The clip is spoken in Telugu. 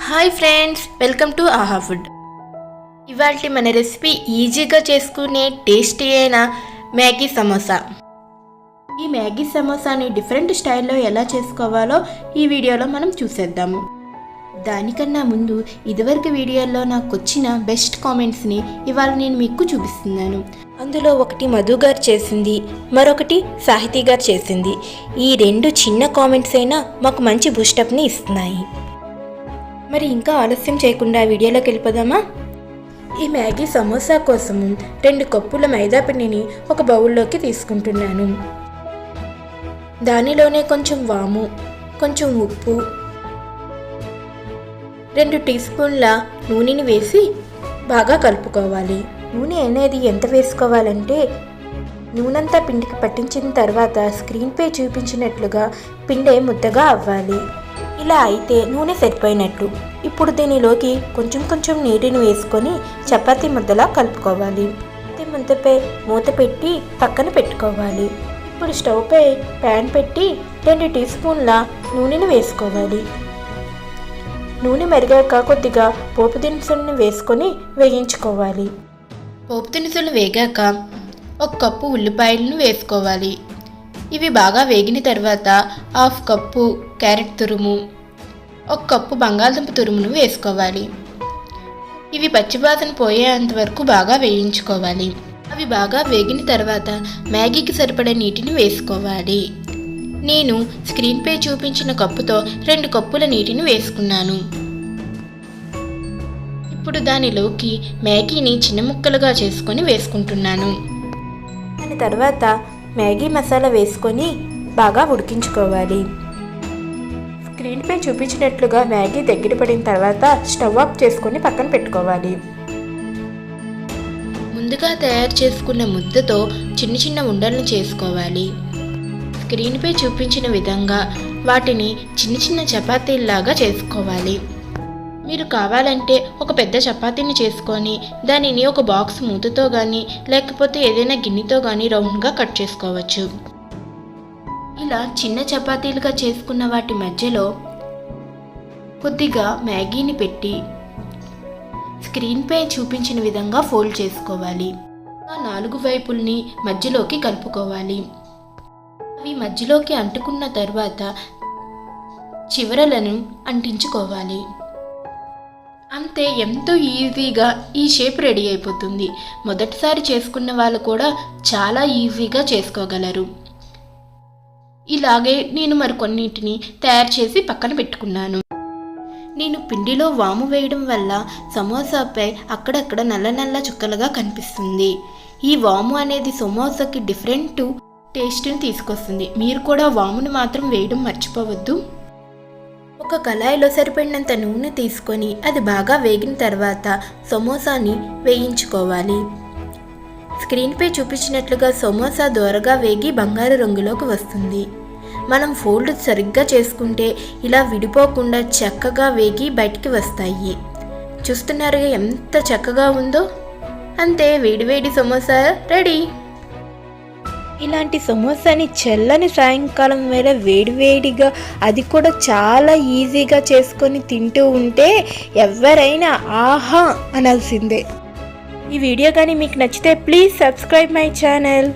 Hi friends, welcome to Ahafood. ఇవాల్టి మన రెసిపీ ఈజీగా చేసుకునే టేస్టీ అయిన మ్యాగీ సమోసా. ఈ మ్యాగీ సమోసాని డిఫరెంట్ స్టైల్లో ఎలా చేసుకోవాలో ఈ వీడియోలో మనం చూసేద్దాము. దానికన్నా ముందు ఇదివరకు వీడియోలో నాకు వచ్చిన బెస్ట్ కామెంట్స్ని ఇవాళ నేను మీకు చూపిస్తున్నాను. అందులో ఒకటి మధు గారు చేసింది, మరొకటి సాహితీ గారు చేసింది. ఈ రెండు చిన్న కామెంట్స్ అయినా మాకు మంచి బూస్టప్ని ఇస్తున్నాయి. మరి ఇంకా ఆలస్యం చేయకుండా వీడియోలోకి వెళ్ళిపోదామా? ఈ మ్యాగీ సమోసా కోసము 2 కప్పుల మైదా పిండిని ఒక బౌల్లోకి తీసుకుంటున్నాను. దానిలోనే కొంచెం వాము, కొంచెం ఉప్పు, 2 టీ స్పూన్ల నూనెని వేసి బాగా కలుపుకోవాలి. నూనె అనేది ఎంత వేసుకోవాలంటే నూనెంతా పిండికి పట్టించిన తర్వాత స్క్రీన్పై చూపించినట్లుగా పిండి ముద్దగా అవ్వాలి. ఇలా అయితే నూనె సరిపోయినట్టు. ఇప్పుడు దీనిలోకి కొంచెం నీటిని వేసుకొని చపాతీ ముద్దలా కలుపుకోవాలి. చపాతీ ముద్దపై మూత పెట్టి పక్కన పెట్టుకోవాలి. ఇప్పుడు స్టవ్పై ప్యాన్ పెట్టి 2 టీ స్పూన్ల నూనెని వేసుకోవాలి. నూనె మరిగాక కొద్దిగా పోపు దినుసులను వేసుకొని వేయించుకోవాలి. పోపు దినుసులు వేగాక 1 కప్పు ఉల్లిపాయలను వేసుకోవాలి. ఇవి బాగా వేగిన తర్వాత 1/2 కప్పు క్యారెట్ తురుము, 1 కప్పు బంగాళదుంప తురుమును వేసుకోవాలి. ఇవి పచ్చివాసన పోయేంత వరకు బాగా వేయించుకోవాలి. అవి బాగా వేగిన తర్వాత మ్యాగీకి సరిపడే నీటిని వేసుకోవాలి. నేను స్క్రీన్పై చూపించిన కప్పుతో 2 కప్పుల నీటిని వేసుకున్నాను. ఇప్పుడు దానిలోకి మ్యాగీని చిన్న ముక్కలుగా చేసుకొని వేసుకుంటున్నాను. దాని తర్వాత మ్యాగీ మసాలా వేసుకొని బాగా ఉడికించుకోవాలి. స్క్రీన్పై చూపించినట్లుగా మ్యాగీ దగ్గర పడిన తర్వాత స్టవ్ ఆఫ్ చేసుకొని పక్కన పెట్టుకోవాలి. ముందుగా తయారు చేసుకున్న ముద్దతో చిన్న ఉండలను చేసుకోవాలి. స్క్రీన్పై చూపించిన విధంగా వాటిని చిన్న చపాతీల్లాగా చేసుకోవాలి. మీరు కావాలంటే ఒక పెద్ద చపాతీని చేసుకొని దానిని ఒక బాక్స్ మూతతో కానీ లేకపోతే ఏదైనా గిన్నెతో కానీ రౌండ్గా కట్ చేసుకోవచ్చు. ఇలా చిన్న చపాతీలుగా చేసుకున్న వాటి మధ్యలో కొద్దిగా మ్యాగీని పెట్టి స్క్రీన్పై చూపించిన విధంగా ఫోల్డ్ చేసుకోవాలి. 4 వైపుల్ని మధ్యలోకి కలుపుకోవాలి. అవి మధ్యలోకి అంటుకున్న తర్వాత చివరలను అంటించుకోవాలి. అంతే, ఎంతో ఈజీగా ఈ షేప్ రెడీ అయిపోతుంది. మొదటిసారి చేసుకున్న వాళ్ళు కూడా చాలా ఈజీగా చేసుకోగలరు. ఇలాగే నేను మరికొన్నిటిని తయారు చేసి పక్కన పెట్టుకున్నాను. నేను పిండిలో వాము వేయడం వల్ల సమోసాపై అక్కడక్కడ నల్ల చుక్కలుగా కనిపిస్తుంది. ఈ వాము అనేది సమోసాకి డిఫరెంట్ టేస్ట్ని తీసుకొస్తుంది. మీరు కూడా వామును మాత్రం వేయడం మర్చిపోవద్దు. ఒక కళాయిలో సరిపడినంత నూనె తీసుకొని అది బాగా వేగిన తర్వాత సమోసాని వేయించుకోవాలి. స్క్రీన్పై చూపించినట్లుగా సమోసా దోరగా వేగి బంగారు రంగులోకి వస్తుంది. మనం ఫోల్డ్ సరిగ్గా చేసుకుంటే ఇలా విడిపోకుండా చక్కగా వేగి బయటికి వస్తాయి. చూస్తున్నారుగా ఎంత చక్కగా ఉందో. అంతే, వేడివేడి సమోసా రెడీ. ఇలాంటి సమోసాని చల్లని సాయంకాలం వేళ వేడివేడిగా, అది కూడా చాలా ఈజీగా చేసుకొని తింటూ ఉంటే ఎవరైనా ఆహా అనాల్సిందే. ఈ వీడియో కానీ మీకు నచ్చితే ప్లీజ్ సబ్స్క్రైబ్ మై ఛానల్.